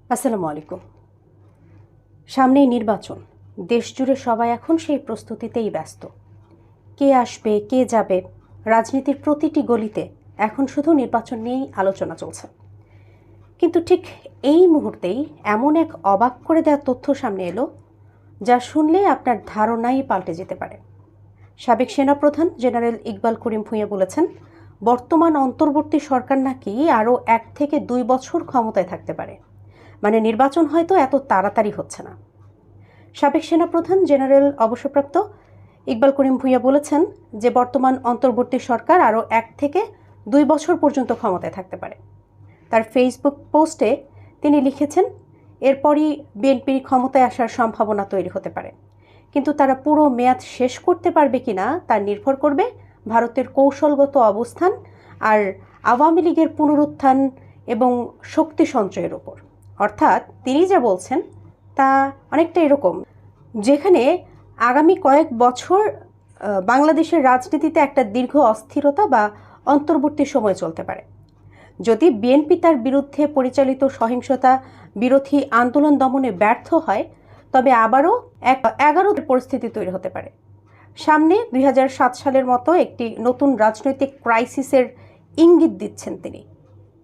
আসসালামু আলাইকুম। সামনেই নির্বাচন, দেশ জুড়ে সবাই এখন সেই প্রস্তুতিতেই ব্যস্ত। কে আসবে, কে যাবে, রাজনীতির প্রতিটি গলিতে এখন শুধু নির্বাচন নিয়েই আলোচনা চলছে। কিন্তু ঠিক এই মুহূর্তেই এমন এক অবাক করে দেওয়া তথ্য সামনে এলো, যা শুনলে আপনার ধারণাই পাল্টে যেতে পারে। সাবেক সেনাপ্রধান জেনারেল ইকবাল করিম ভূঁইয়া বলেছেন, বর্তমান অন্তর্বর্তী সরকার নাকি আরও 1 থেকে 2 বছর ক্ষমতায় থাকতে পারে। মানে নির্বাচন হয়তো এত তাড়াতাড়ি হচ্ছে না। সাবেক সেনাপ্রধান জেনারেল অবসরপ্রাপ্ত ইকবাল করিম ভূঁইয়া বলেছেন যে বর্তমান অন্তর্বর্তী সরকার আরও 1 থেকে 2 বছর পর্যন্ত ক্ষমতায় থাকতে পারে। তার ফেসবুক পোস্টে তিনি লিখেছেন, এরপরই বিএনপির ক্ষমতায় আসার সম্ভাবনা তৈরি হতে পারে, কিন্তু তারা পুরো মেয়াদ শেষ করতে পারবে কিনা তা নির্ভর করবে ভারতের কৌশলগত অবস্থান আর আওয়ামী লীগের পুনরুত্থান এবং শক্তি সঞ্চয়ের ওপর। অর্থাৎ তিনি যা বলছেন তা অনেকটা এরকম, যেখানে আগামী কয়েক বছর বাংলাদেশের রাজনীতিতে একটা দীর্ঘ অস্থিরতা বা অন্তর্বর্তী সময় চলতে পারে। যদি বিএনপি তার বিরুদ্ধে পরিচালিত সহিংসতা বিরোধী আন্দোলন দমনে ব্যর্থ হয়, তবে আবারও 11 পরিস্থিতি তৈরি হতে পারে। সামনে 2007 সালের মতো একটি নতুন রাজনৈতিক ক্রাইসিসের ইঙ্গিত দিচ্ছেন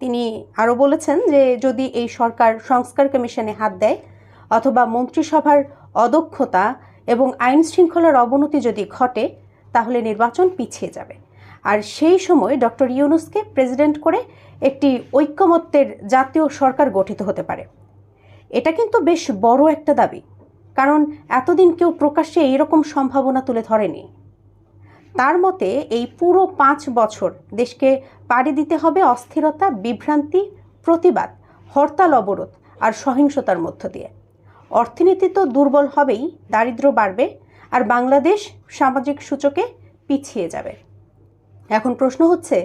তিনি আরও বলেছেন যে যদি এই সরকার সংস্কার কমিশনে হাত দেয় অথবা মন্ত্রিসভার অদক্ষতা এবং আইন শৃঙ্খলার অবনতি যদি ঘটে, তাহলে নির্বাচন পিছিয়ে যাবে। আর সেই সময় ডক্টর ইউনূসকে প্রেসিডেন্ট করে একটি ঐক্যমত্যের জাতীয় সরকার গঠিত হতে পারে। এটা কিন্তু বেশ বড় একটা দাবি, কারণ এতদিন কেউ প্রকাশ্যে এইরকম সম্ভাবনা তুলে ধরেনি। তার মতে এই পুরো 5 বছর দেশকে পাড়ি দিতে হবে অস্থিরতা, বিভ্রান্তি, প্রতিবাদ, হরতাল, অবরোধ আর সহিংসতার মধ্য দিয়ে। অর্থনীতি তো দুর্বল হবেই, দারিদ্র্য বাড়বে আর বাংলাদেশ সামাজিক সূচকে পিছিয়ে যাবে। এখন প্রশ্ন হচ্ছে,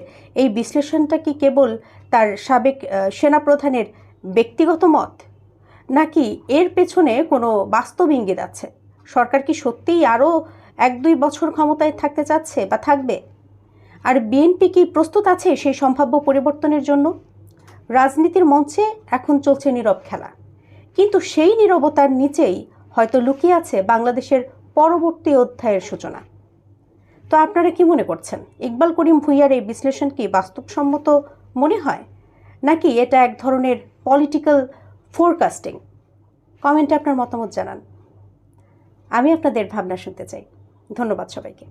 এই বিশ্লেষণটা কি কেবল তার সাবেক সেনাপ্রধানের ব্যক্তিগত মত, নাকি এর পেছনে কোনো বাস্তব ইঙ্গিত আছে? সরকার কি সত্যিই আরও 1-2 বছর ক্ষমতায় থাকতে চাচ্ছে বা থাকবে? আর বিএনপি কি প্রস্তুত আছে সেই সম্ভাব্য পরিবর্তনের জন্য? রাজনীতির মঞ্চে এখন চলছে নীরব খেলা, কিন্তু সেই নীরবতার নিচেই হয়তো লুকিয়ে আছে বাংলাদেশের পরবর্তী অধ্যায়ের সূচনা। তো আপনারা কি মনে করছেন, ইকবাল করিম ভূঁইয়ার এই বিশ্লেষণ কি বাস্তবসম্মত মনে হয়, নাকি এটা এক ধরনের পলিটিক্যাল ফোরকাস্টিং? কমেন্টে আপনার মতামত জানান। আমি আপনাদের ভাবনা শুনতে চাই। ধন্যবাদ সবাইকে।